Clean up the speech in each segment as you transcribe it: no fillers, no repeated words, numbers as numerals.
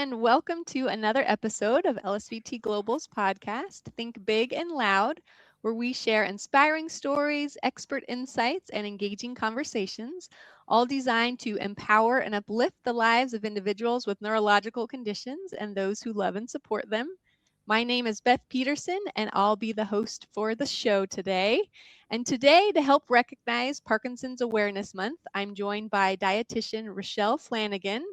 and welcome to another episode of LSVT Global's podcast, Think Big and Loud, where we share inspiring stories, expert insights, and engaging conversations, all designed to empower and uplift the lives of individuals with neurological conditions and those who love and support them. My name is Beth Peterson, and I'll be the host for the show today. And today, to help recognize Parkinson's Awareness Month, I'm joined by dietitian Richelle Flanagan,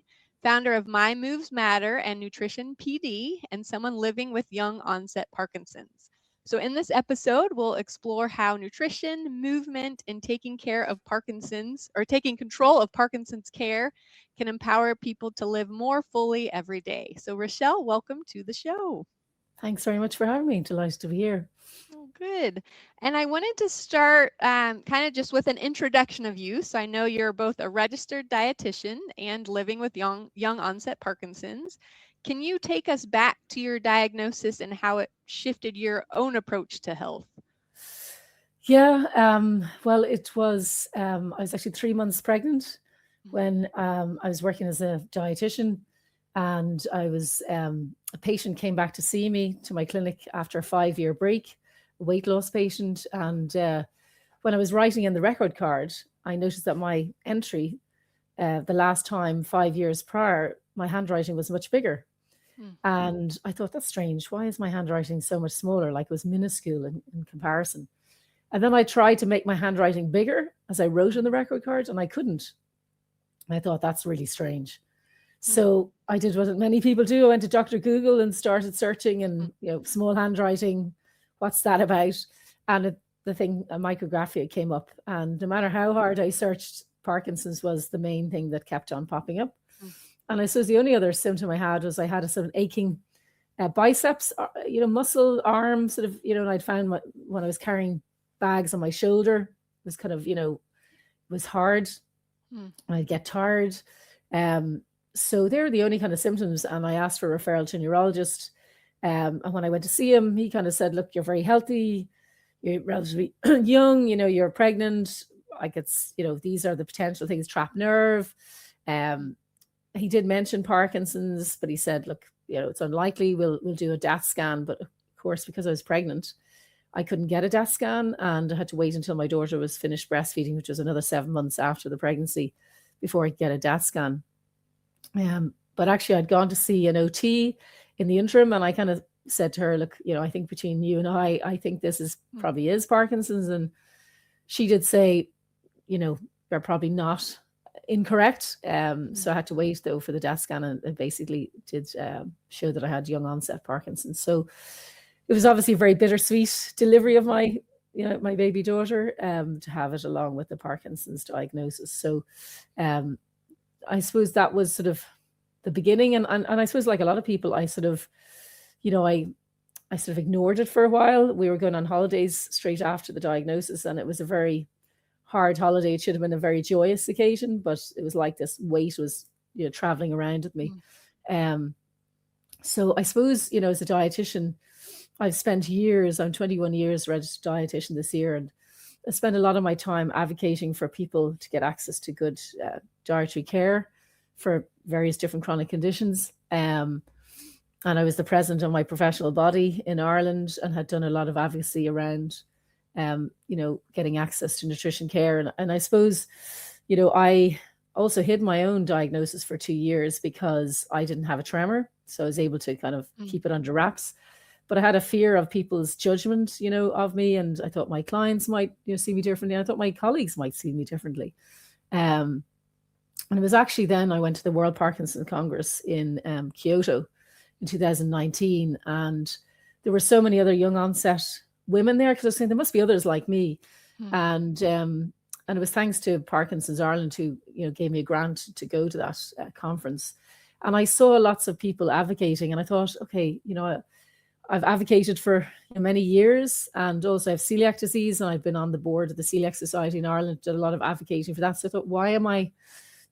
founder of My Moves Matter and NutritionPD, and someone living with young-onset Parkinson's. So in this episode, we'll explore how nutrition, movement, and taking care of Parkinson's, or taking control of Parkinson's care, can empower people to live more fully every day. So Richelle, welcome to the show. Thanks very much for having me. Delighted to be here. Oh, good. And I wanted to start kind of just with an introduction of you. So I know you're both a registered dietitian and living with young onset Parkinson's. Can you take us back to your diagnosis and how it shifted your own approach to health? Yeah, well, it was, I was actually 3 months pregnant when I was working as a dietitian, and I was, a patient came back to see me to my clinic after a 5-year break, a weight loss patient. And when I was writing in the record card, I noticed that my entry, the last time 5 years prior, my handwriting was much bigger. And I thought, that's strange. Why is my handwriting so much smaller? Like it was minuscule in comparison. And then I tried to make my handwriting bigger as I wrote in the record card, and I couldn't. And I thought, that's really strange. So I did what many people do. I went to Dr. Google and started searching, and small handwriting, what's that about? And the thing, a micrographia came up. And no matter how hard I searched, Parkinson's was the main thing that kept on popping up. And I suppose the only other symptom I had was I had a sort of aching biceps, muscle, arm, sort of, and I'd found when I was carrying bags on my shoulder, it was kind of, was hard. And I'd get tired. So they're the only kind of symptoms. And I asked for a referral to a neurologist. And when I went to see him, he kind of said, look, you're very healthy. You're relatively young, you're pregnant. Like it's, these are the potential things, trapped nerve. He did mention Parkinson's, but he said, look, it's unlikely. We'll do a DAT scan. But of course, because I was pregnant, I couldn't get a DAT scan, and I had to wait until my daughter was finished breastfeeding, which was another 7 months after the pregnancy, before I could get a DAT scan. But actually I'd gone to see an OT in the interim, and I kind of said to her, look, I think between you and I think this is probably is Parkinson's. And she did say, they're probably not incorrect. So I had to wait though for the DAT scan, and it basically did show that I had young onset Parkinson's. So it was obviously a very bittersweet delivery of my baby daughter, to have it along with the Parkinson's diagnosis. So I suppose that was sort of the beginning. And I suppose, like a lot of people, I sort of, I sort of ignored it for a while. We were going on holidays straight after the diagnosis, and it was a very hard holiday. It should have been a very joyous occasion, but it was like this weight was, traveling around with me. So I suppose, as a dietitian, I've spent years, I'm 21 years registered dietitian this year, and I spend a lot of my time advocating for people to get access to good dietary care for various different chronic conditions. And I was the president of my professional body in Ireland, and had done a lot of advocacy around, getting access to nutrition care. And I suppose, I also hid my own diagnosis for 2 years because I didn't have a tremor. So I was able to kind of keep it under wraps. But I had a fear of people's judgment, of me. And I thought my clients might, see me differently. I thought my colleagues might see me differently. And it was actually then I went to the World Parkinson Congress in Kyoto in 2019. And there were so many other young onset women there, because I was saying there must be others like me. And it was thanks to Parkinson's Ireland who, gave me a grant to go to that conference. And I saw lots of people advocating, and I thought, okay, I've advocated for many years, and also I have celiac disease, and I've been on the board of the Celiac Society in Ireland, did a lot of advocating for that. So I thought, why am I,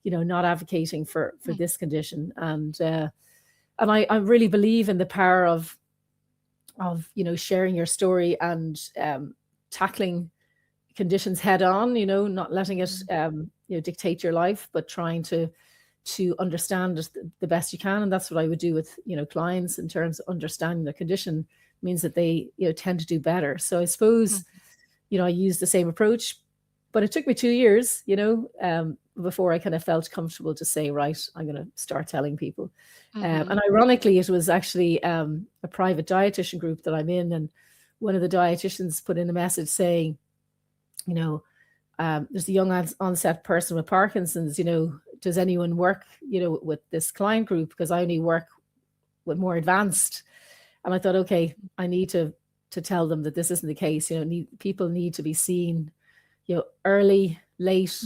not advocating for this condition? And I really believe in the power of sharing your story and tackling conditions head on, not letting it dictate your life, but trying to to understand it the best you can. And that's what I would do with, clients in terms of understanding the condition means that they, tend to do better. So I suppose, I used the same approach, but it took me 2 years, before I kind of felt comfortable to say, right, I'm going to start telling people. And ironically, it was actually a private dietitian group that I'm in. And one of the dietitians put in a message saying, there's a young onset person with Parkinson's, does anyone work, with this client group? Because I only work with more advanced. And I thought, okay, I need to tell them that this isn't the case. People need to be seen, early, late,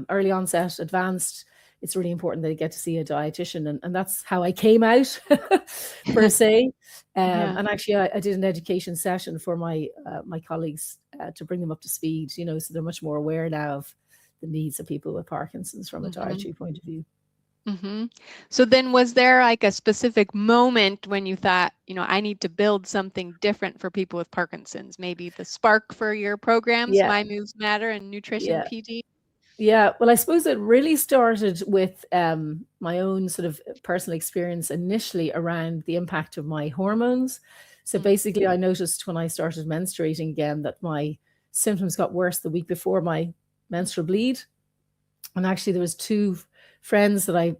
early onset, advanced. It's really important that they get to see a dietitian. And that's how I came out per se. And actually I did an education session for my colleagues to bring them up to speed, so they're much more aware now of the needs of people with Parkinson's from a dietary point of view. So then was there like a specific moment when you thought, I need to build something different for people with Parkinson's? Maybe the spark for your programs, My Moves Matter and NutritionPD? Yeah, well, I suppose it really started with my own sort of personal experience initially around the impact of my hormones. So basically, I noticed when I started menstruating again that my symptoms got worse the week before my menstrual bleed. And actually, there was two friends that I,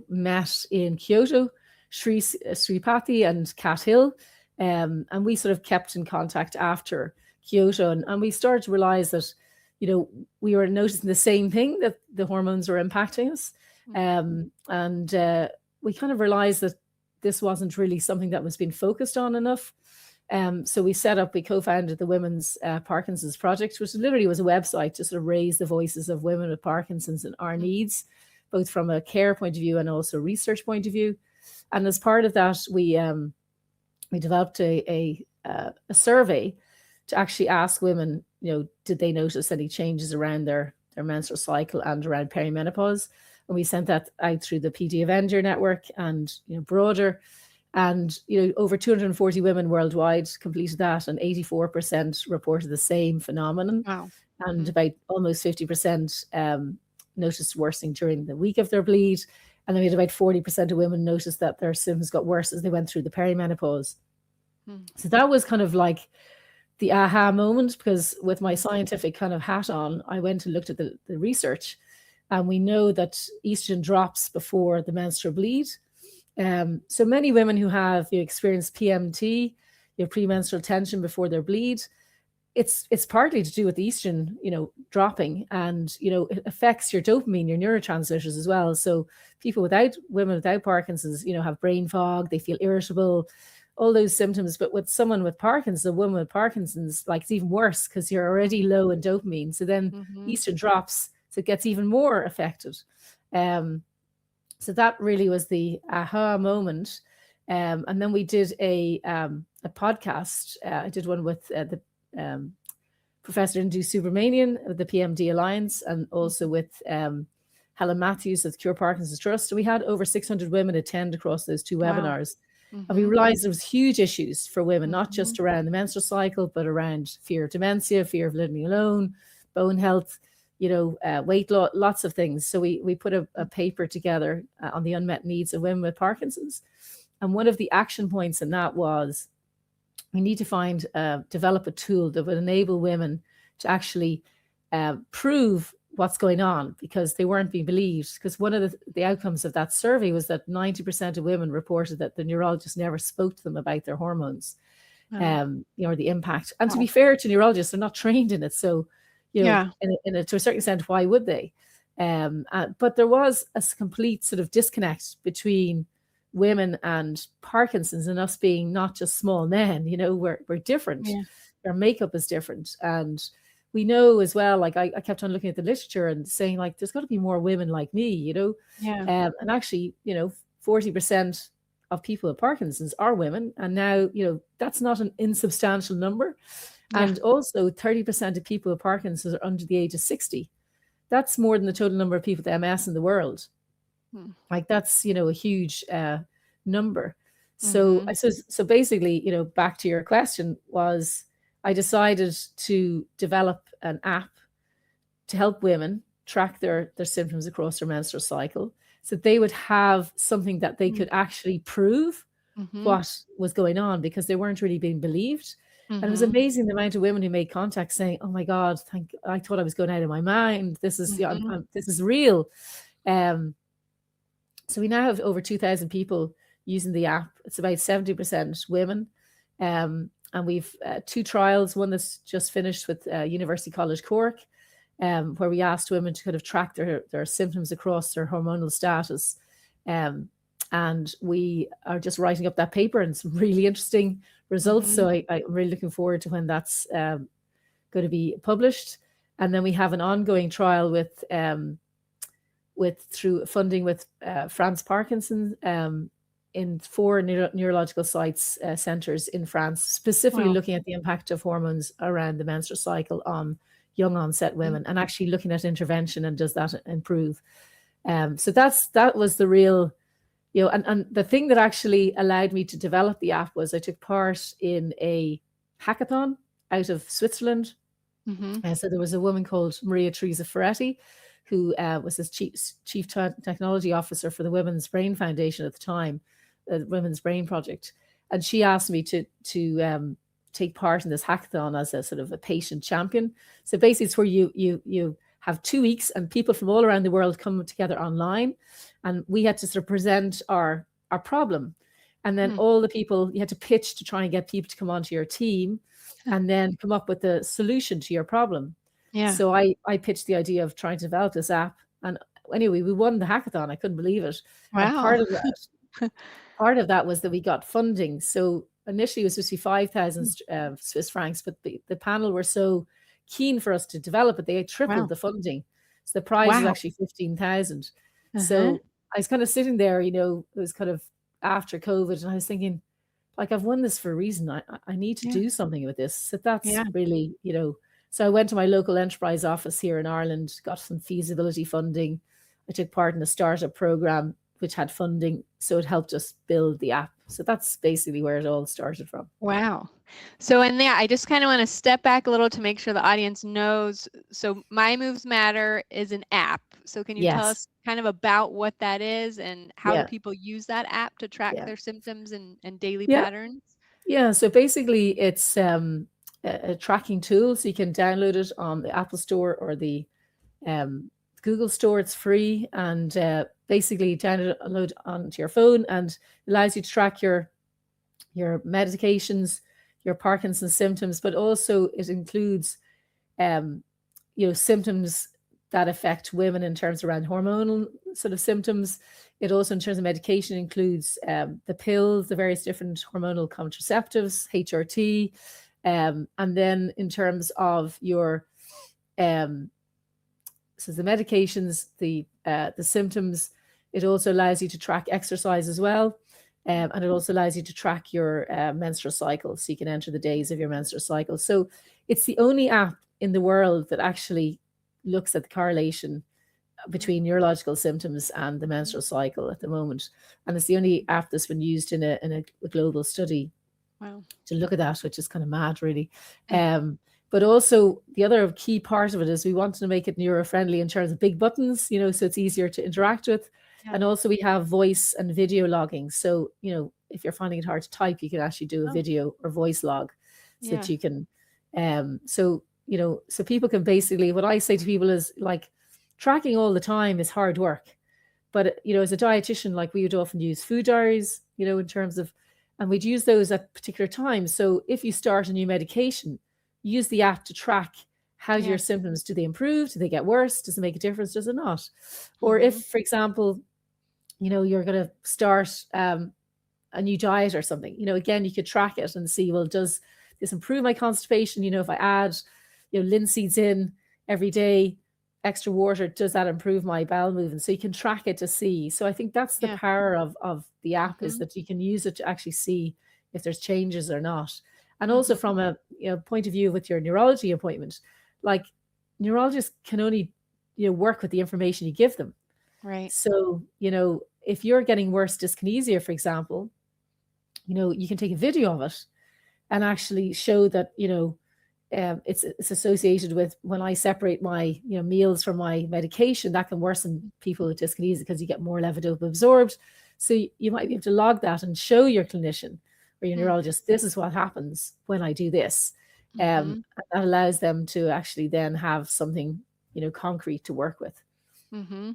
met in Kyoto, Sripati and Cat Hill. And we sort of kept in contact after Kyoto. And we started to realize that, we were noticing the same thing, that the hormones were impacting us. And we kind of realized that this wasn't really something that was being focused on enough. So we co-founded the Women's Parkinson's Project, which literally was a website to sort of raise the voices of women with Parkinson's and our needs, both from a care point of view and also research point of view. And as part of that, we developed a survey to actually ask women, did they notice any changes around their menstrual cycle and around perimenopause? And we sent that out through the PD Avenger network and, broader. And, over 240 women worldwide completed that, and 84% reported the same phenomenon. Wow. And about almost 50% noticed worsening during the week of their bleed. And then we had about 40% of women noticed that their symptoms got worse as they went through the perimenopause. So that was kind of like the aha moment, because with my scientific kind of hat on, I went and looked at the research, and we know that estrogen drops before the menstrual bleed. So many women who have experienced PMT, premenstrual tension before their bleed, it's partly to do with the estrogen, dropping, and, it affects your dopamine, your neurotransmitters as well. So women without Parkinson's, have brain fog, they feel irritable, all those symptoms. But with someone with Parkinson's, a woman with Parkinson's, like, it's even worse because you're already low in dopamine. So then estrogen drops, so it gets even more affected. So that really was the aha moment. And then we did a podcast. I did one with the Professor Indu Subramanian of the PMD Alliance, and also with Helen Matthews of the Cure Parkinson's Trust. So we had over 600 women attend across those two webinars. And we realized there was huge issues for women, not just around the menstrual cycle, but around fear of dementia, fear of living alone, bone health, weight loss, lots of things. So we put a paper together on the unmet needs of women with Parkinson's. And one of the action points in that was we need to develop a tool that would enable women to actually prove what's going on, because they weren't being believed. Because one of the outcomes of that survey was that 90% of women reported that the neurologist never spoke to them about their hormones, or the impact. And to be fair to neurologists, they're not trained in it. So, to a certain extent, why would they? But there was a complete sort of disconnect between women and Parkinson's, and us being not just small men, we're different. Our makeup is different. And we know as well, like I kept on looking at the literature and saying, like, there's got to be more women like me, and actually, 40% of people with Parkinson's are women. And now, that's not an insubstantial number. And also 30% of people with Parkinson's are under the age of 60. That's more than the total number of people with MS in the world. Like, that's, a huge number. So I suppose, so basically, back to your question, was I decided to develop an app to help women track their symptoms across their menstrual cycle. so they would have something that they could Mm. actually prove Mhm. what was going on, because they weren't really being believed. And it was Mhm. amazing the amount of women who made contact saying, "Oh my God, I thought I was going out of my mind. This is, yeah, Mhm. this is real." Um, so we now have over 2,000 people using the app. It's about 70% women. And we've two trials, one that's just finished with University College Cork, where we asked women to kind of track their symptoms across their hormonal status. Um, and we are just writing up that paper, and some really interesting results. Mhm. So I'm really looking forward to when that's going to be published. And then we have an ongoing trial with through funding with France Parkinson, in 4 neurological sites centres in France, specifically Wow. looking at the impact of hormones around the menstrual cycle on young onset Mhm. women, and actually looking at intervention and does that improve. So that was the real, and the thing that actually allowed me to develop the app was I took part in a hackathon out of Switzerland. Mhm. So there was a woman called Maria Teresa Ferretti, who was this chief technology officer for the Women's Brain Foundation at the time, the Women's Brain Project, and she asked me to take part in this hackathon as a sort of a patient champion. So basically, it's where you have 2 weeks, and people from all around the world come together online, and we had to sort of present our problem, and then Hmm. all the people, you had to pitch to try and get people to come onto your team, and then come up with a solution to your problem. Yeah. So I pitched the idea of trying to develop this app. And anyway, we won the hackathon. I couldn't believe it. And Wow. part of that was that we got funding. So initially it was supposed to be 5,000 Swiss francs, but the panel were so keen for us to develop it, they tripled Wow. the funding. So the prize was Wow. actually 15,000. Uh-huh. So I was kind of sitting there, it was kind of after COVID, and I was thinking, like, I've won this for a reason. I need to Yeah. do something with this. So that's Yeah. really, so I went to my local enterprise office here in Ireland, got some feasibility funding. I took part in a startup program which had funding. So it helped us build the app. So that's basically where it all started from. Wow. So in there, I just kind of want to step back a little to make sure the audience knows. So My Moves Matter is an app. So can you tell Yes. us kind of about what that is and how do Yeah. people use that app to track Yeah. their symptoms and daily Yeah. patterns? Yeah. So basically, it's a tracking tool. So you can download it on the Apple Store or the um, Google Store. It's free, and basically download onto your phone, and allows you to track your medications, your Parkinson's symptoms, but also it includes um, symptoms that affect women in terms around hormonal sort of symptoms. It also, in terms of medication, includes the pills, the various different hormonal contraceptives, HRT, and then in terms of your um, so the medications, the symptoms, it also allows you to track exercise as well. And it also allows you to track your menstrual cycle, so you can enter the days of your menstrual cycle. So it's the only app in the world that actually looks at the correlation between neurological symptoms and the menstrual cycle at the moment. And it's the only app that's been used in a global study Wow. to look at that, which is kind of mad, really. But also the other key part of it is we wanted to make it neuro friendly in terms of big buttons, so it's easier to interact with. Yeah. And also we have voice and video logging. So, if you're finding it hard to type, you can actually do a Oh, video or voice log, so yeah. that you can, so people can basically, what I say to people is, like, tracking all the time is hard work. But, as a dietitian, like, we would often use food diaries, in terms of, and we'd use those at particular times. So if you start a new medication, use the app to track, how do Yeah. your symptoms, do they improve? Do they get worse? Does it make a difference? Does it not? Or Mm-hmm. if, for example, you're going to start a new diet or something, again, you could track it and see, well, does this improve my constipation? If I add, linseeds in every day, extra water, does that improve my bowel movement? So you can track it to see. So I think that's the Yeah. power of the app, is Mm-hmm. that you can use it to actually see if there's changes or not. And also Mm-hmm. from a point of view with your neurology appointment, like, neurologists can only work with the information you give them. Right. So if you're getting worse dyskinesia, for example, you can take a video of it and actually show that it's associated with when I separate my meals from my medication, that can worsen people with dyskinesia because you get more levodopa absorbed. So you might be able to log that and show your clinician or your neurologist, this is what happens when I do this. Mm-hmm. And that allows them to actually then have something concrete to work with. Mm-hmm.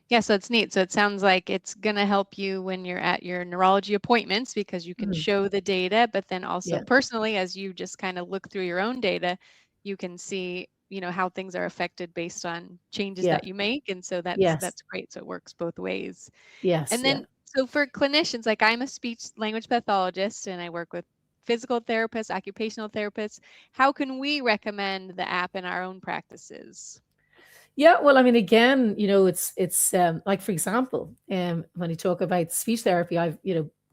Yeah, so it's neat. So it sounds like it's going to help you when you're at your neurology appointments because you can show the data, but then also Yeah, personally, as you just kind of look through your own data, you can see, how things are affected based on changes yeah, that you make. And so that's yes, that's great. So it works both ways. yes, And yeah. then so for clinicians, like I'm a speech language pathologist and I work with physical therapists, occupational therapists. How can we recommend the app in our own practices? Yeah, well, I mean, again, it's like, for example, when you talk about speech therapy, I've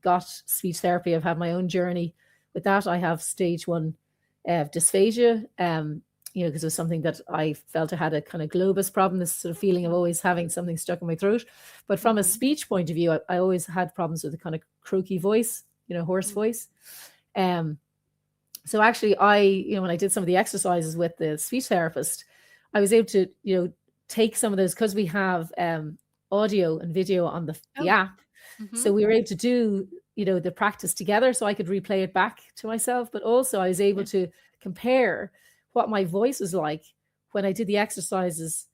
got speech therapy. I've had my own journey with that. I have stage 1 dysphagia, because it was something that I felt I had a kind of globus problem, this sort of feeling of always having something stuck in my throat. But from a Mm-hmm. speech point of view, I always had problems with a kind of croaky voice, hoarse voice. Um, so actually, when I did some of the exercises with the speech therapist, I was able to, take some of those because we have audio and video on the Oh. app. Mm-hmm. So we were able to do, the practice together so I could replay it back to myself. But also I was able Yeah. to compare what my voice was like when I did the exercises,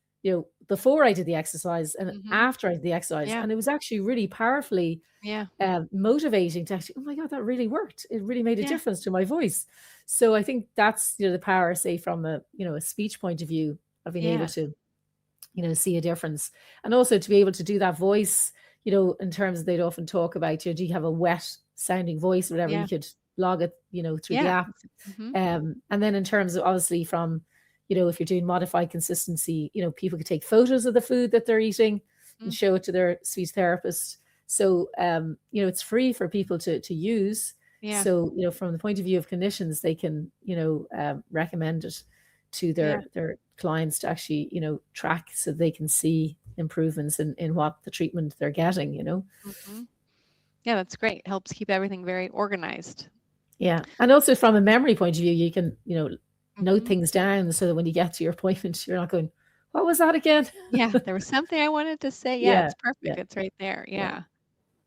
before I did the exercise and Mm-hmm. after I did the exercise. Yeah. And it was actually really powerfully Yeah. motivating to actually, oh my God, that really worked. It really made a Yeah. difference to my voice. So I think that's, the power, say, from a speech point of view, of being able Yeah. to, see a difference. And also to be able to do that voice, in terms of, they'd often talk about, do you have a wet sounding voice or whatever, you Yeah. could log it, through the Yeah. app. Mm-hmm. And then in terms of, obviously, from, if you're doing modified consistency, people could take photos of the food that they're eating and show it to their speech therapist. So, it's free for people to use. Yeah. So, from the point of view of clinicians, they can, recommend it to Yeah. their clients to actually, track so they can see improvements in what the treatment they're getting. Mm-hmm. Yeah, that's great. Helps keep everything very organized. Yeah. And also from a memory point of view, you can, note Mm-hmm. things down so that when you get to your appointment, you're not going, what was that again? Yeah, there was something I wanted to say. Yeah, Yeah. it's perfect. Yeah. It's right there. Yeah. Yeah.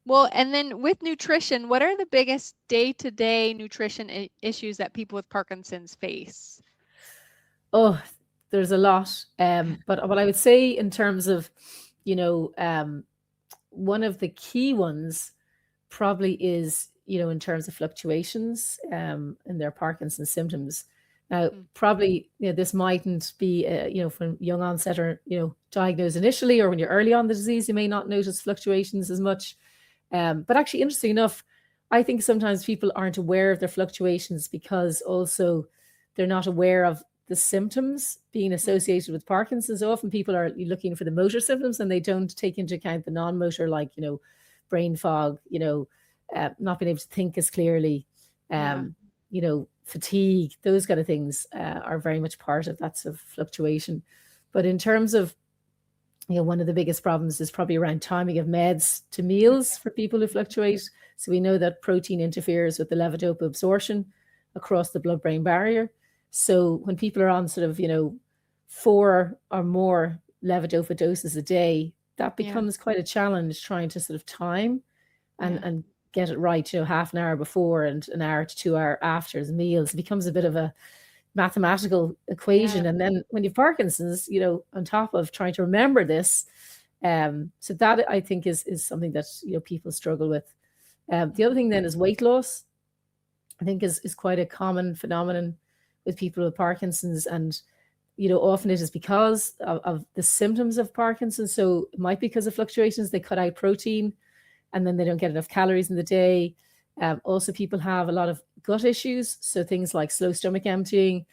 Well, and then with nutrition, what are the biggest day-to-day nutrition issues that people with Parkinson's face? Oh, there's a lot. But what I would say in terms of, you know, um, one of the key ones probably is, in terms of fluctuations in their Parkinson's symptoms. Now, Mm. probably, this mightn't be, from young onset or, diagnosed initially, or when you're early on the disease, you may not notice fluctuations as much. But actually, interesting enough, I think sometimes people aren't aware of their fluctuations because also they're not aware of the symptoms being Mm. associated with Parkinson's. Often people are looking for the motor symptoms and they don't take into account the non-motor, like, brain fog, not being able to think as clearly, Yeah. fatigue, those kind of things are very much part of that sort of fluctuation. But in terms of, one of the biggest problems is probably around timing of meds to meals for people who fluctuate. So we know that protein interferes with the levodopa absorption across the blood-brain barrier. So when people are on sort of, 4 or more levodopa doses a day, that Yeah. becomes quite a challenge trying to sort of time and, Yeah. and get it right, half an hour before and an hour to 2 hour after the meals. It becomes a bit of a mathematical equation. Yeah. And then when you've Parkinson's, on top of trying to remember this, so that I think is something that, people struggle with. The other thing then is weight loss. I think is quite a common phenomenon with people with Parkinson's. And, often it is because of the symptoms of Parkinson's. So it might be because of fluctuations, they cut out protein and then they don't get enough calories in the day. Also, people have a lot of gut issues. So things like slow stomach emptying,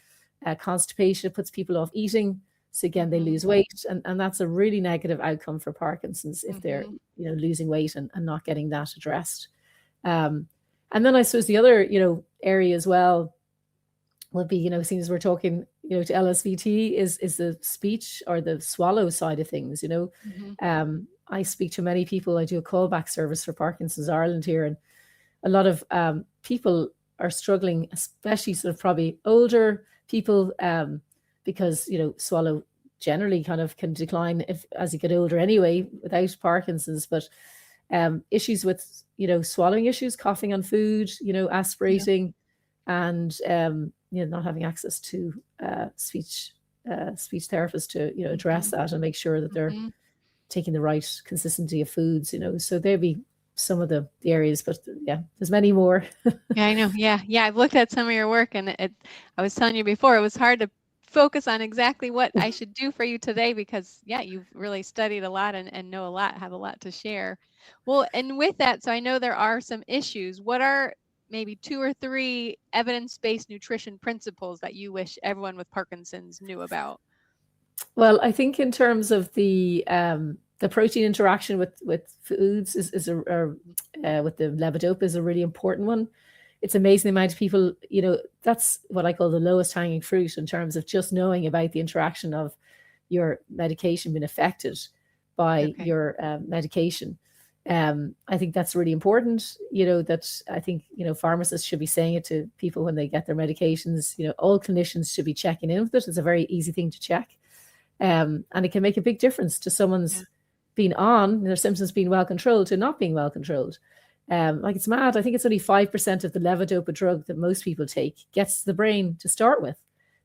constipation, it puts people off eating. So again, they Mhm. lose weight. And that's a really negative outcome for Parkinson's if they're, Mhm. losing weight and not getting that addressed. And then I suppose the other, area as well would be, seeing as we're talking, to LSVT is the speech or the swallow side of things, Mhm. I speak to many people. I do a callback service for Parkinson's Ireland here, and a lot of people are struggling, especially sort of probably older people, because, swallow generally kind of can decline as you get older anyway, without Parkinson's, but issues with, swallowing issues, coughing on food, Yeah. aspirating, and not having access to speech therapists to, address Mhm. that and make sure that they're Mhm. taking the right consistency of foods, so there'd be some of the areas, but yeah, there's many more. Yeah, I know. Yeah. Yeah. I've looked at some of your work, and I was telling you before, it was hard to focus on exactly what I should do for you today because, yeah, you've really studied a lot and know a lot, have a lot to share. Well, and with that, so I know there are some issues. What are maybe 2 or 3 evidence-based nutrition principles that you wish everyone with Parkinson's knew about? Well, I think in terms of the protein interaction with foods with the levodopa is a really important one. It's amazing the amount of people, that's what I call the lowest hanging fruit in terms of just knowing about the interaction of your medication being affected by Okay. your medication. I think that's really important, that I think, pharmacists should be saying it to people when they get their medications. All clinicians should be checking in with it. It's a very easy thing to check. And it can make a big difference to Yeah. someone's being on their symptoms being well controlled to not being well controlled. Like, it's mad. I think it's only 5% of the levodopa drug that most people take gets to the brain to start with.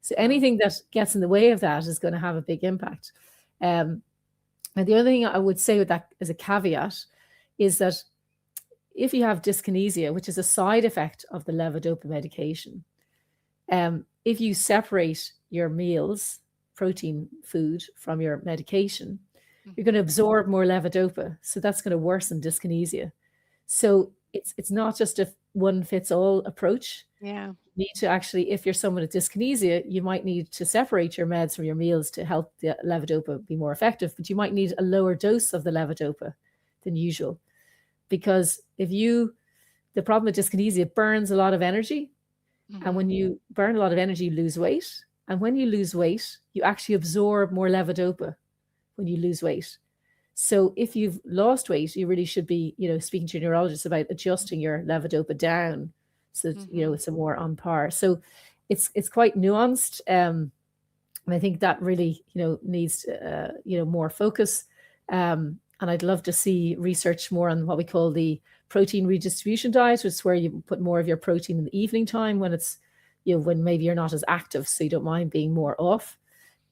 So Wow. anything that gets in the way of that is going to have a big impact. And the other thing I would say with that as a caveat is that if you have dyskinesia, which is a side effect of the levodopa medication, if you separate your meals, protein food, from your medication, you're going Mhm. to absorb more levodopa. So that's going to worsen dyskinesia. So it's not just a one fits all approach. Yeah. You need to actually, if you're someone with dyskinesia, you might need to separate your meds from your meals to help the levodopa be more effective, but you might need a lower dose of the levodopa than usual. Because the problem with dyskinesia, it burns a lot of energy. And when Mhm. you burn a lot of energy, you lose weight. And when you lose weight, you actually absorb more levodopa when you lose weight. So if you've lost weight, you really should be, speaking to your neurologist about adjusting your levodopa down so that, Mhm. it's a more on par. So it's quite nuanced. And I think that really, needs, more focus. And I'd love to see research more on what we call the protein redistribution diet, which is where you put more of your protein in the evening time when it's, when maybe you're not as active, so you don't mind being more off,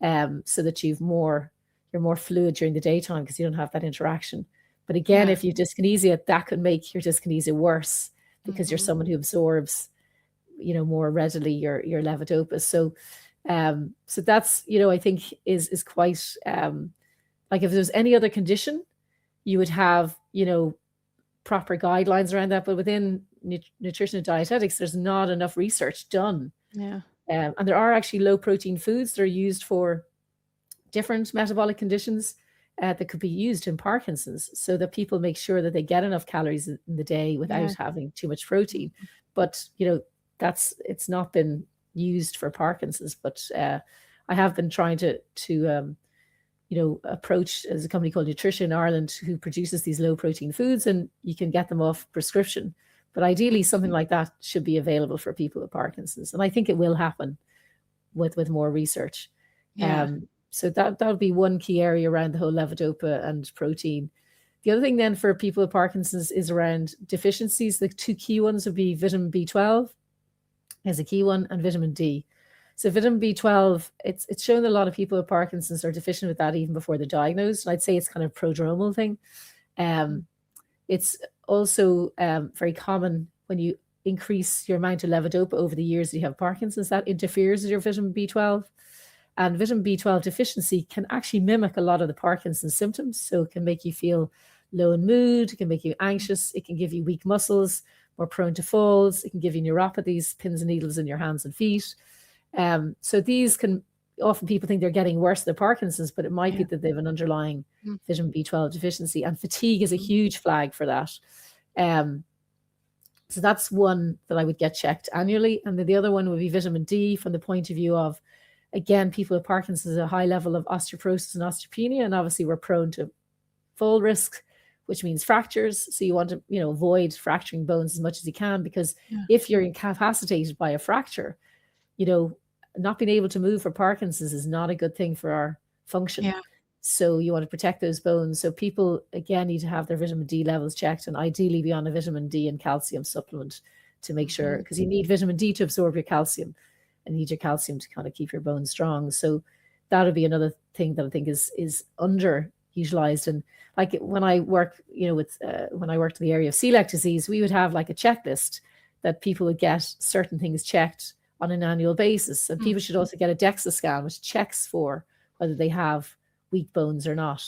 so that you're more fluid during the daytime because you don't have that interaction. But again, Yeah. if you dyskinesia, that could make your dyskinesia worse because you're Mhm. someone who absorbs, more readily your levodopa. So that's, I think is quite, like, if there's any other condition, you would have, proper guidelines around that. But within nutrition and dietetics, there's not enough research done. Yeah. And there are actually low protein foods that are used for different metabolic conditions, that could be used in Parkinson's, so that people make sure that they get enough calories in the day without Yeah. having too much protein. Mhm. But, it's not been used for Parkinson's. But I have been trying to approach, as a company called Nutrition Ireland, who produces these low protein foods, and you can get them off prescription. But ideally, something like that should be available for people with Parkinson's, and I think it will happen with more research. Yeah. So that would be one key area around the whole levodopa and protein. The other thing then for people with Parkinson's is around deficiencies. The two key ones would be vitamin B12 is a key one, and vitamin D. So vitamin B12, it's shown that a lot of people with Parkinson's are deficient with that even before they're diagnosed. And I'd say it's kind of a prodromal thing. Mm. It's also very common when you increase your amount of levodopa over the years that you have Parkinson's, that interferes with your vitamin B12. And vitamin B12 deficiency can actually mimic a lot of the Parkinson's symptoms. So it can make you feel low in mood, it can make you anxious, it can give you weak muscles, more prone to falls, it can give you neuropathies, pins and needles in your hands and feet. So these can, often people think they're getting worse than Parkinson's, but it might be Yeah. that they have an underlying Mm. vitamin B12 deficiency, and fatigue is a Mhm. huge flag for that. Um, so that's one that I would get checked annually. And then the other one would be vitamin D, from the point of view of, again, people with Parkinson's, a high level of osteoporosis and osteopenia, and obviously we're prone to fall risk, which means fractures. So you want to, avoid fracturing bones as much as you can, because Yeah. if you're incapacitated by a fracture, you know, not being able to move for Parkinson's is not a good thing for our function. Yeah. So you want to protect those bones. So people, again, need to have their vitamin D levels checked, and ideally be on a vitamin D and calcium supplement to make sure, because you need vitamin D to absorb your calcium, and you need your calcium to kind of keep your bones strong. So that would be another thing that I think is underutilized. And like when I work, with when I worked in the area of celiac disease, we would have like a checklist that people would get certain things checked on an annual basis. And people should also get a DEXA scan, which checks for whether they have weak bones or not.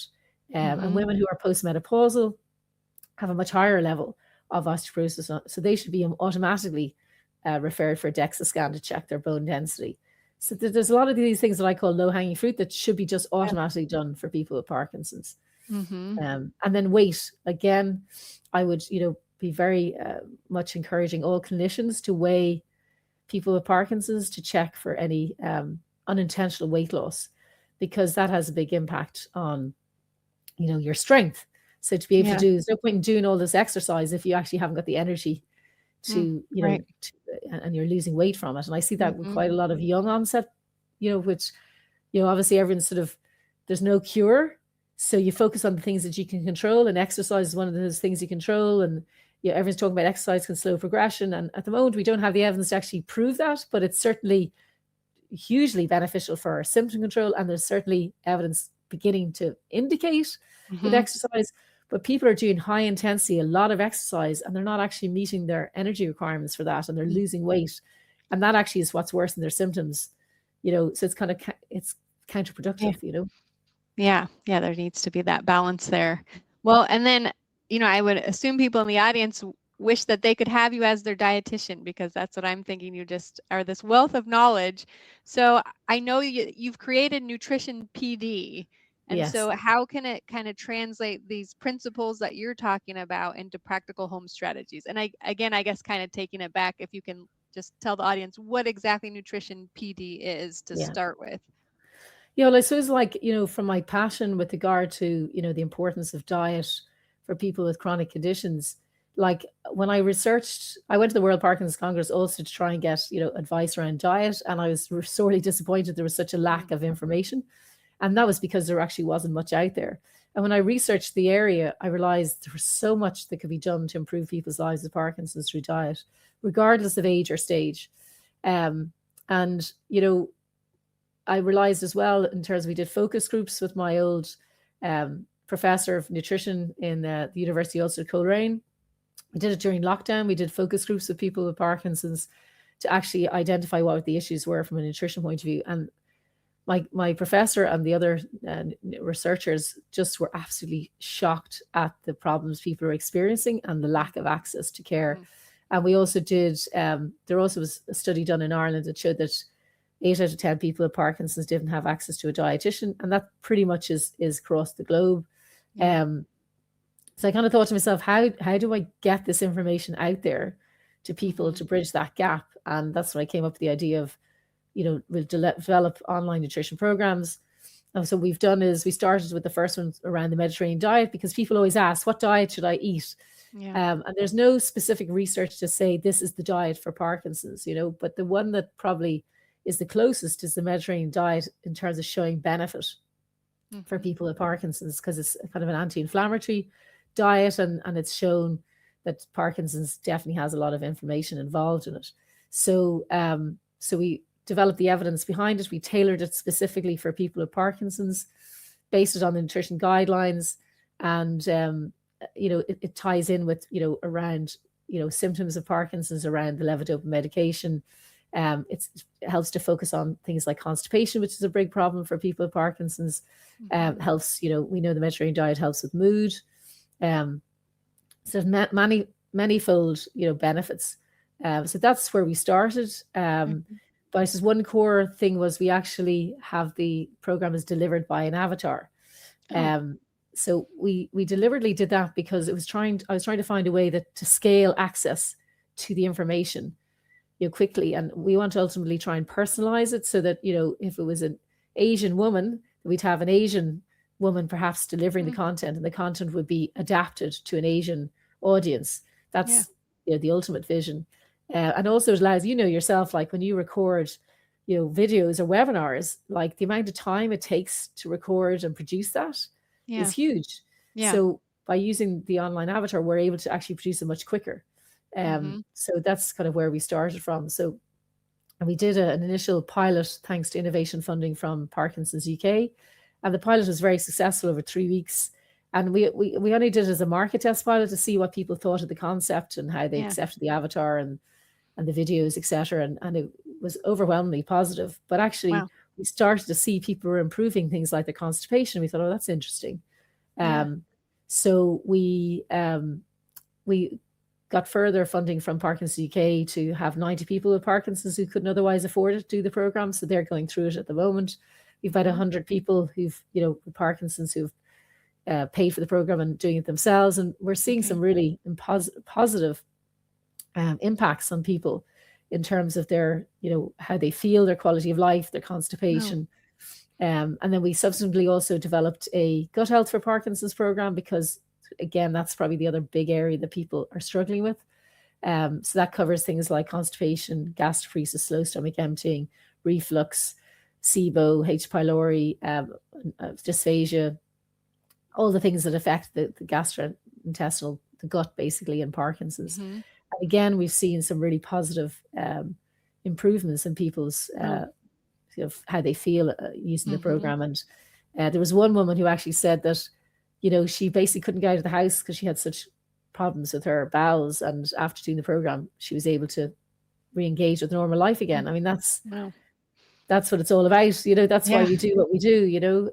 And women who are postmenopausal have a much higher level of osteoporosis, so they should be automatically referred for a DEXA scan to check their bone density. So there's a lot of these things that I call low-hanging fruit that should be just automatically done for people with Parkinson's. And then weight, again, I would be very much encouraging all clinicians to weigh people with Parkinson's to check for any unintentional weight loss, because that has a big impact on your strength. So to be able to do, there's no point in doing all this exercise if you actually haven't got the energy to, and you're losing weight from it. And I see that with quite a lot of young onset, which, obviously everyone's sort of, there's no cure. So you focus on the things that you can control, and exercise is one of those things you control. And everyone's talking about exercise can slow progression. And at the moment, we don't have the evidence to actually prove that, but it's certainly hugely beneficial for our symptom control. And there's certainly evidence beginning to indicate with exercise. But people are doing high intensity, a lot of exercise, and they're not actually meeting their energy requirements for that, and they're losing weight. And that actually is what's worse than their symptoms, so it's counterproductive, Yeah. There needs to be that balance there. Well, and then, I would assume people in the audience wish that they could have you as their dietitian, because that's what I'm thinking. You just are this wealth of knowledge. So I know you've created NutritionPD. And so how can it kind of translate these principles that you're talking about into practical home strategies? And I guess kind of taking it back, if you can just tell the audience what exactly NutritionPD is to start with. Yeah, well, I suppose from my passion with regard to, the importance of diet for people with chronic conditions, like when I went to the World Parkinson's Congress also to try and get, advice around diet. And I was sorely disappointed there was such a lack of information. And that was because there actually wasn't much out there. And when I researched the area, I realized there was so much that could be done to improve people's lives with Parkinson's through diet, regardless of age or stage. And, I realized as well, in terms of, we did focus groups with my old professor of nutrition in the University of Ulster Coleraine. We did it during lockdown. We did focus groups with people with Parkinson's to actually identify what the issues were from a nutrition point of view. And my professor and the other researchers just were absolutely shocked at the problems people are experiencing and the lack of access to care. And we also did, there also was a study done in Ireland that showed that 8 out of 10 people with Parkinson's didn't have access to a dietitian. And that pretty much is across the globe. So I kind of thought to myself, how do I get this information out there to people to bridge that gap? And that's when I came up with the idea of, we'll develop online nutrition programs. And so what we've done is we started with the first one around the Mediterranean diet, because people always ask, what diet should I eat? And there's no specific research to say this is the diet for Parkinson's, but the one that probably is the closest is the Mediterranean diet in terms of showing benefit for people with Parkinson's, because it's kind of an anti-inflammatory diet, and it's shown that Parkinson's definitely has a lot of inflammation involved in it. So we developed the evidence behind it. We tailored it specifically for people with Parkinson's, based it on the nutrition guidelines, and it ties in with around symptoms of Parkinson's, around the levodopa medication. It helps to focus on things like constipation, which is a big problem for people with Parkinson's. Helps, we know the Mediterranean diet helps with mood. So manifold, benefits. So that's where we started. But I suppose one core thing was we actually have the program is delivered by an avatar. So we deliberately did that because I was trying to find a way to scale access to the information, quickly. And we want to ultimately try and personalize it so that, if it was an Asian woman, we'd have an Asian woman perhaps delivering the content, and the content would be adapted to an Asian audience. That's the ultimate vision. And also it allows, yourself, like when you record videos or webinars, like the amount of time it takes to record and produce that is Yeah. huge. Yeah. So by using the online avatar, we're able to actually produce it much quicker. Mm-hmm. So that's kind of where we started from. So, and we did an initial pilot thanks to innovation funding from Parkinson's UK. And the pilot was very successful over 3 weeks. And we only did it as a market test pilot to see what people thought of the concept and how they Yeah. accepted the avatar and the videos, etc. And it was overwhelmingly positive. But actually, Wow. we started to see people were improving things like their constipation. We thought, oh, that's interesting. Yeah. So we got further funding from Parkinson's UK to have 90 people with Parkinson's who couldn't otherwise afford it do the program. So they're going through it at the moment. We've about 100 people who've, with Parkinson's who've paid for the program and doing it themselves. And we're seeing some really positive impacts on people in terms of their, how they feel, their quality of life, their constipation. And then we subsequently also developed a gut health for Parkinson's program because, again, that's probably the other big area that people are struggling with. So that covers things like constipation, gastroparesis, slow stomach emptying, reflux, SIBO, H. pylori, dysphagia, all the things that affect the gastrointestinal, the gut, basically, in Parkinson's. And again, we've seen some really positive improvements in people's how they feel using the program. And there was one woman who actually said that, she basically couldn't get out of the house because she had such problems with her bowels. And after doing the program, she was able to re-engage with normal life again. I mean, that's what it's all about. That's why we do what we do,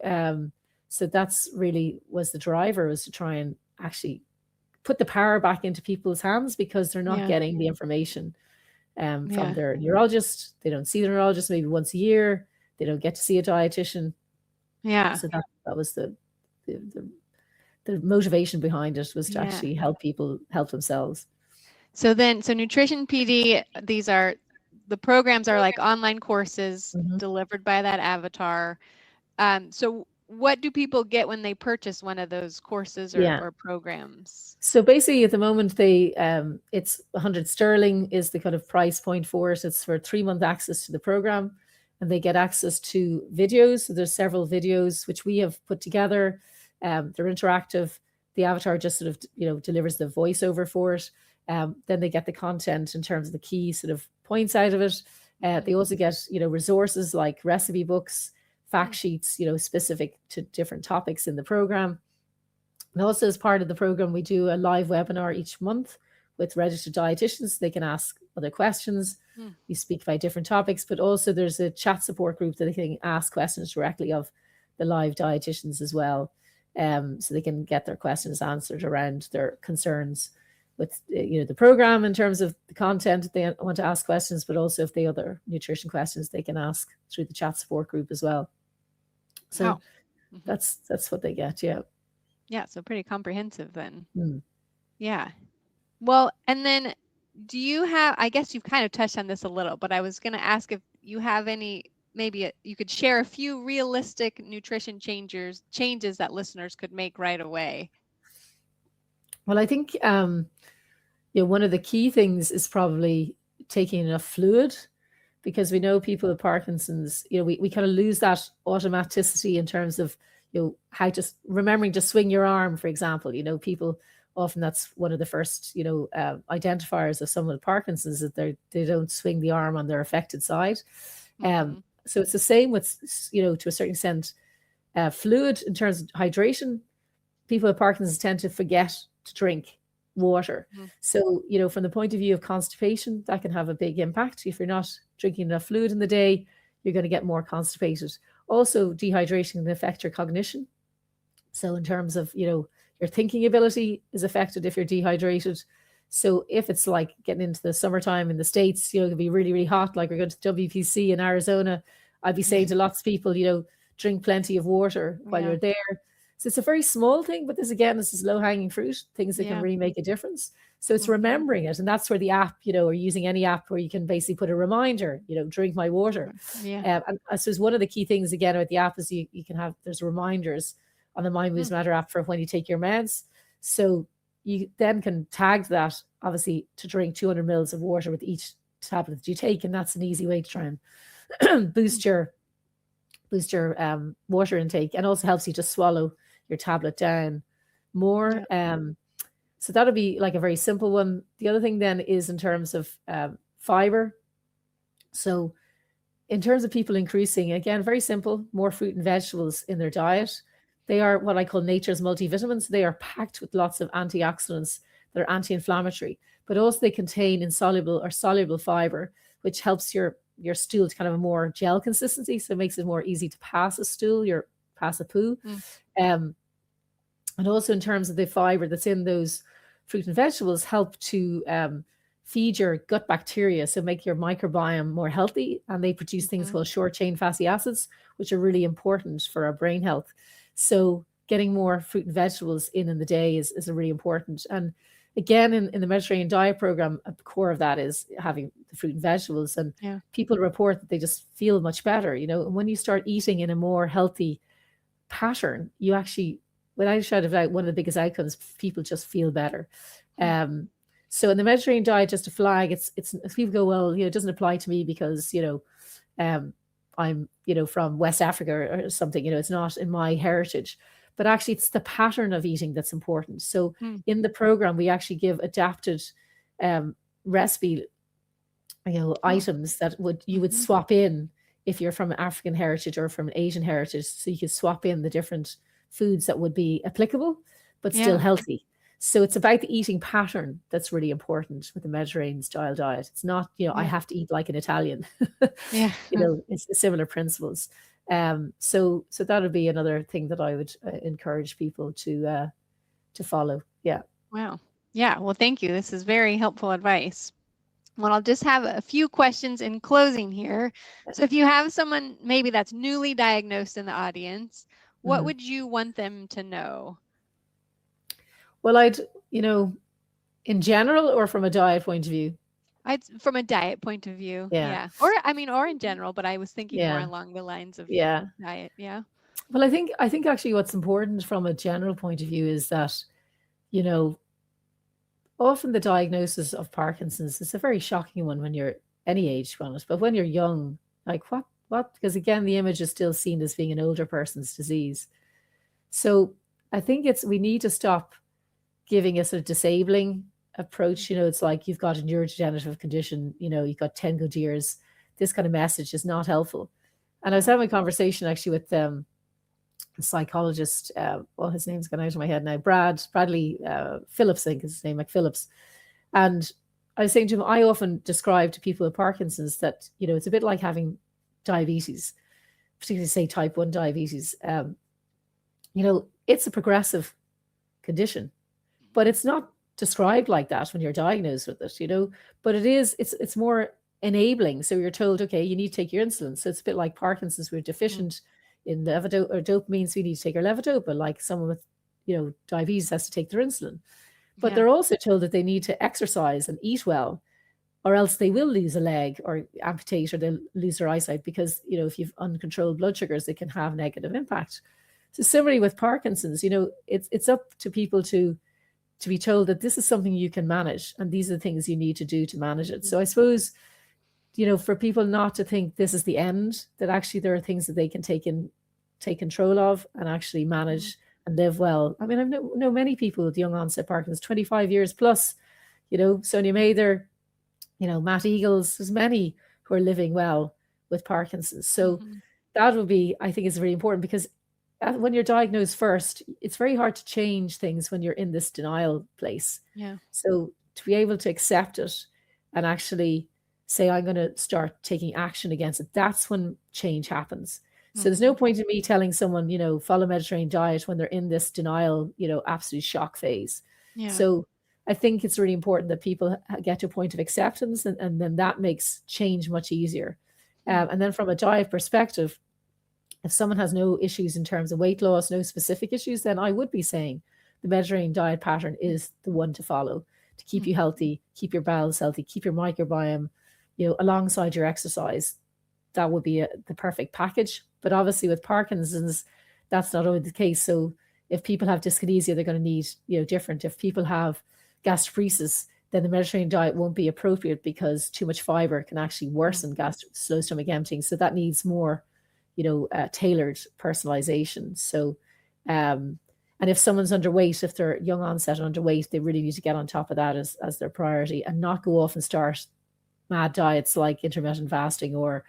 so that's really was the driver, was to try and actually put the power back into people's hands because they're not getting the information from their neurologist. They don't see the neurologist maybe once a year. They don't get to see a dietitian. Yeah. So that was the motivation behind it, was to actually help people help themselves. So NutritionPD, the programs are like online courses delivered by that avatar. So what do people get when they purchase one of those courses or programs? So basically, at the moment, it's 100 sterling is the kind of price point for it. It's for 3-month access to the program, and they get access to videos. So there's several videos which we have put together. They're interactive. The avatar just sort of delivers the voiceover for it. Then they get the content in terms of the key sort of points out of it. They also get resources like recipe books, fact sheets, specific to different topics in the program. And also, as part of the program, we do a live webinar each month with registered dietitians. They can ask other questions. We speak about different topics, but also there's a chat support group that they can ask questions directly of the live dietitians as well. So they can get their questions answered around their concerns with the program in terms of the content. If they want to ask questions, but also if they have other nutrition questions, they can ask through the chat support group as well. So that's what they get. Yeah, so pretty comprehensive then. Yeah. Well, and then do you have, I guess you've kind of touched on this a little, but I was going to ask if you have any, you could share a few realistic nutrition changes that listeners could make right away. Well, I think one of the key things is probably taking enough fluid, because we know people with Parkinson's, we kind of lose that automaticity in terms of how just remembering to swing your arm, for example. People often, that's one of the first identifiers of someone with Parkinson's, that they don't swing the arm on their affected side. So it's the same with to a certain extent fluid in terms of hydration. People with Parkinson's tend to forget to drink water. So from the point of view of constipation, that can have a big impact. If you're not drinking enough fluid in the day, you're going to get more constipated. Also, dehydration can affect your cognition. So in terms of your thinking ability is affected if you're dehydrated. So if it's like getting into the summertime in the States, it can be really, really hot, like we're going to WPC in Arizona, I'd be saying to lots of people, drink plenty of water while you're there. So it's a very small thing, but this is low-hanging fruit, things that can really make a difference. So it's remembering it. And that's where the app, or using any app where you can basically put a reminder, drink my water. And I suppose one of the key things, again, with the app is you can have, there's reminders on the Mind Moves Matter app for when you take your meds. So you then can tag that, obviously, to drink 200 mils of water with each tablet that you take. And that's an easy way to try and boost your water intake, and also helps you to swallow your tablet down more. Yeah. So that'll be like a very simple one. The other thing then is in terms of fiber. So in terms of people increasing, again, very simple, more fruit and vegetables in their diet. They are what I call nature's multivitamins. They are packed with lots of antioxidants that are anti-inflammatory, but also they contain insoluble or soluble fiber, which helps your stool to kind of a more gel consistency. So it makes it more easy to pass a stool, pass a poo. Um, and also in terms of the fiber that's in those fruit and vegetables help to feed your gut bacteria, so make your microbiome more healthy. And they produce things called short chain fatty acids, which are really important for our brain health. So getting more fruit and vegetables in the day is a really important. And again, in the Mediterranean diet program, at the core of that is having the fruit and vegetables. And people report that they just feel much better. And when you start eating in a more healthy pattern, you actually, without a shadow of doubt, one of the biggest outcomes, people just feel better. So in the Mediterranean diet, just to flag, it's people go, well, it doesn't apply to me because, I'm, from West Africa or something, it's not in my heritage. But actually, it's the pattern of eating that's important. So in the program, we actually give adapted recipe, items that you would swap in if you're from African heritage or from Asian heritage. So you could swap in the different foods that would be applicable, but still healthy. So it's about the eating pattern that's really important with the Mediterranean style diet. It's not, I have to eat like an Italian. It's the similar principles. So that would be another thing that I would encourage people to follow. Yeah. Wow. Yeah. Well, thank you. This is very helpful advice. Well, I'll just have a few questions in closing here. So if you have someone maybe that's newly diagnosed in the audience, what would you want them to know? Well, in general or from a diet point of view? From a diet point of view. Yeah. Or in general, but I was thinking more along the lines of diet. Yeah. Well, I think actually what's important from a general point of view is that, often the diagnosis of Parkinson's is a very shocking one when you're any age, to be honest. But when you're young, like what? Because again, the image is still seen as being an older person's disease. So I think we need to stop giving a sort of disabling approach. It's like you've got a neurodegenerative condition, you've got 10 good years. This kind of message is not helpful. And I was having a conversation actually with a psychologist, his name's gone out of my head now, Bradley Phillips, I think is his name, McPhillips. And I was saying to him, I often describe to people with Parkinson's that, it's a bit like having diabetes, particularly say type 1 diabetes. It's a progressive condition, but it's not described like that when you're diagnosed with it, but it's more enabling. So you're told, okay, you need to take your insulin. So it's a bit like Parkinson's. We're deficient in levodopa or dopamine, so we need to take our levodopa, like someone with, diabetes has to take their insulin. But they're also told that they need to exercise and eat well, or else they will lose a leg or amputate, or they'll lose their eyesight, because, if you've uncontrolled blood sugars, it can have negative impact. So similarly with Parkinson's, it's up to people to be told that this is something you can manage, and these are the things you need to do to manage it. So I suppose, for people not to think this is the end, that actually there are things that they can take control of and actually manage and live well. I mean, I know many people with young onset Parkinson's, 25 years plus, Sonia Mather, Matt Eagles, there's many who are living well with Parkinson's. So that would be, I think, is really important, because when you're diagnosed first, it's very hard to change things when you're in this denial place. Yeah. So to be able to accept it and actually say, I'm going to start taking action against it, that's when change happens. So there's no point in me telling someone, follow Mediterranean diet when they're in this denial, absolute shock phase. Yeah. So I think it's really important that people get to a point of acceptance, and then that makes change much easier. And then from a diet perspective, if someone has no issues in terms of weight loss, no specific issues, then I would be saying the Mediterranean diet pattern is the one to follow to keep you healthy, keep your bowels healthy, keep your microbiome, alongside your exercise. That would be the perfect package. But obviously with Parkinson's, that's not always the case. So if people have dyskinesia, they're going to need, different. If people have gastroparesis, then the Mediterranean diet won't be appropriate because too much fiber can actually worsen gastric slow stomach emptying. So that needs more, tailored personalization. So, and if someone's underweight, if they're young onset underweight, they really need to get on top of that as their priority and not go off and start mad diets like intermittent fasting or,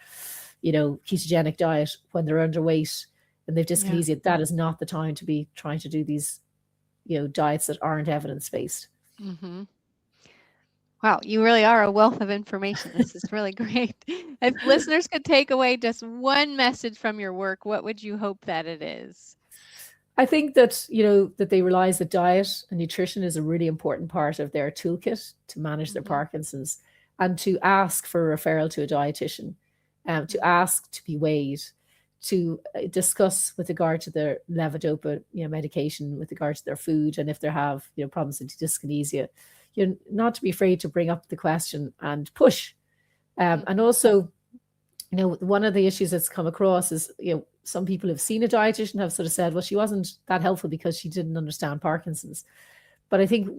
ketogenic diet when they're underweight and they've dyskinesia. That is not the time to be trying to do these, diets that aren't evidence-based. Mm-hmm. Wow, you really are a wealth of information. This is really great. If listeners could take away just one message from your work, what would you hope that it is? I think that, that they realize that diet and nutrition is a really important part of their toolkit to manage their Parkinson's, and to ask for a referral to a dietitian, to ask to be weighed, to discuss with regard to their levodopa, medication, with regard to their food, and if they have, problems with dyskinesia, not to be afraid to bring up the question and push. And also, one of the issues that's come across is, some people have seen a dietitian have sort of said, well, she wasn't that helpful because she didn't understand Parkinson's. But I think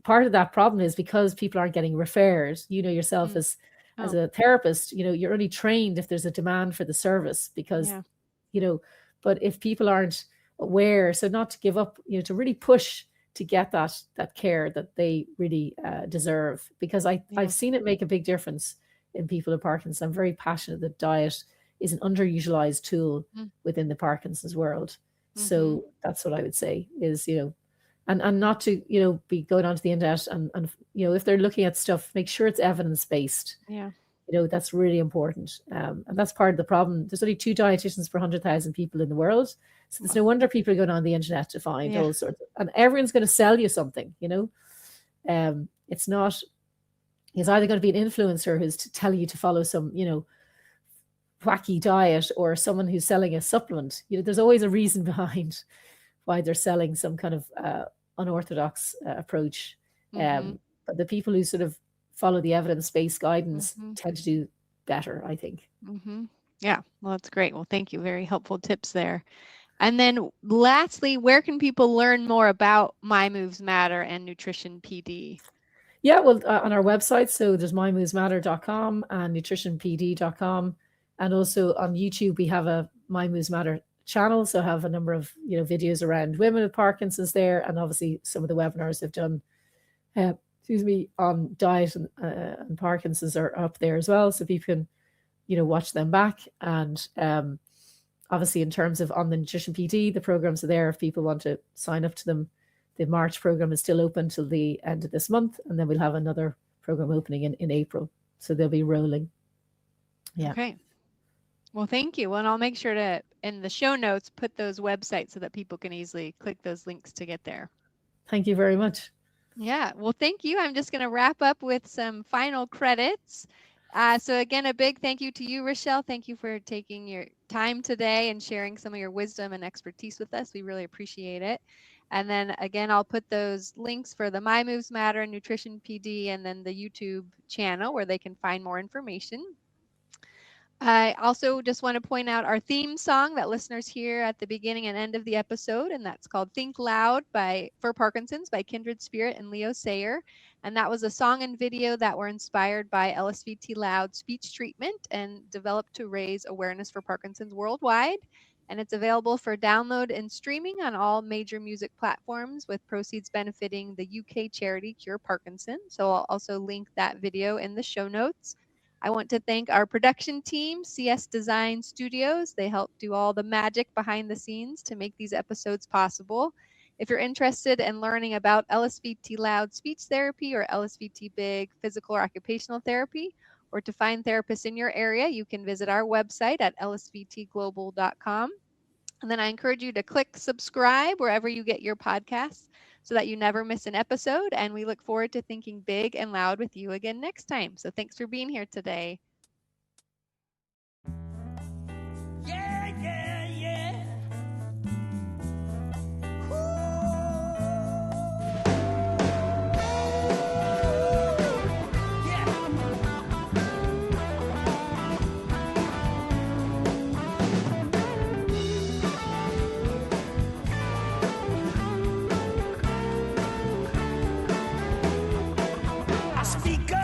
part of that problem is because people aren't getting referred. Yourself as a therapist, you're only trained if there's a demand for the service because, but if people aren't aware, so not to give up, to really push to get that care that they really deserve, because I've seen it make a big difference in people with Parkinson's. I'm very passionate that diet is an underutilized tool within the Parkinson's world. So that's what I would say is, and not to, be going onto the internet and, if they're looking at stuff, make sure it's evidence-based. Yeah. That's really important. And that's part of the problem. There's only 2 dietitians per 100,000 people in the world. So there's no wonder people are going on the internet to find all sorts and everyone's going to sell you something, it's not, it's either going to be an influencer who's to tell you to follow some, wacky diet, or someone who's selling a supplement. There's always a reason behind why they're selling some kind of unorthodox approach. But the people who sort of follow the evidence-based guidance tend to do better, I think. Yeah, well, that's great. Well, thank you. Very helpful tips there. And then lastly, where can people learn more about My Moves Matter and NutritionPD? Yeah, well, on our website, so there's mymovesmatter.com and nutritionpd.com. And also on YouTube, we have a My Moves Matter channel. So I have a number of, videos around women with Parkinson's there. And obviously some of the webinars they've done, on diet and Parkinson's are up there as well. So people can, watch them back. And obviously in terms of on the Nutrition PD, the programs are there if people want to sign up to them. The March program is still open till the end of this month. And then we'll have another program opening in April. So they'll be rolling. Yeah. Okay. Well, thank you. Well, and I'll make sure to, in the show notes, put those websites so that people can easily click those links to get there. Thank you very much. Yeah. Well, thank you. I'm just going to wrap up with some final credits. So again, a big thank you to you, Richelle. Thank you for taking your time today and sharing some of your wisdom and expertise with us. We really appreciate it. And then again, I'll put those links for the My Moves Matter and Nutrition PD, and then the YouTube channel where they can find more information. I also just want to point out our theme song that listeners hear at the beginning and end of the episode, and that's called Think Loud for Parkinson's by Kindred Spirit and Leo Sayer. And that was a song and video that were inspired by LSVT Loud speech treatment and developed to raise awareness for Parkinson's worldwide. And it's available for download and streaming on all major music platforms, with proceeds benefiting the UK charity Cure Parkinson. So I'll also link that video in the show notes. I want to thank our production team, CS Design Studios. They help do all the magic behind the scenes to make these episodes possible. If you're interested in learning about LSVT Loud speech therapy or LSVT Big physical or occupational therapy, or to find therapists in your area, you can visit our website at lsvtglobal.com. And then I encourage you to click subscribe wherever you get your podcasts so that you never miss an episode. And we look forward to thinking big and loud with you again next time. So thanks for being here today. Yeah, yeah, yeah. speak up.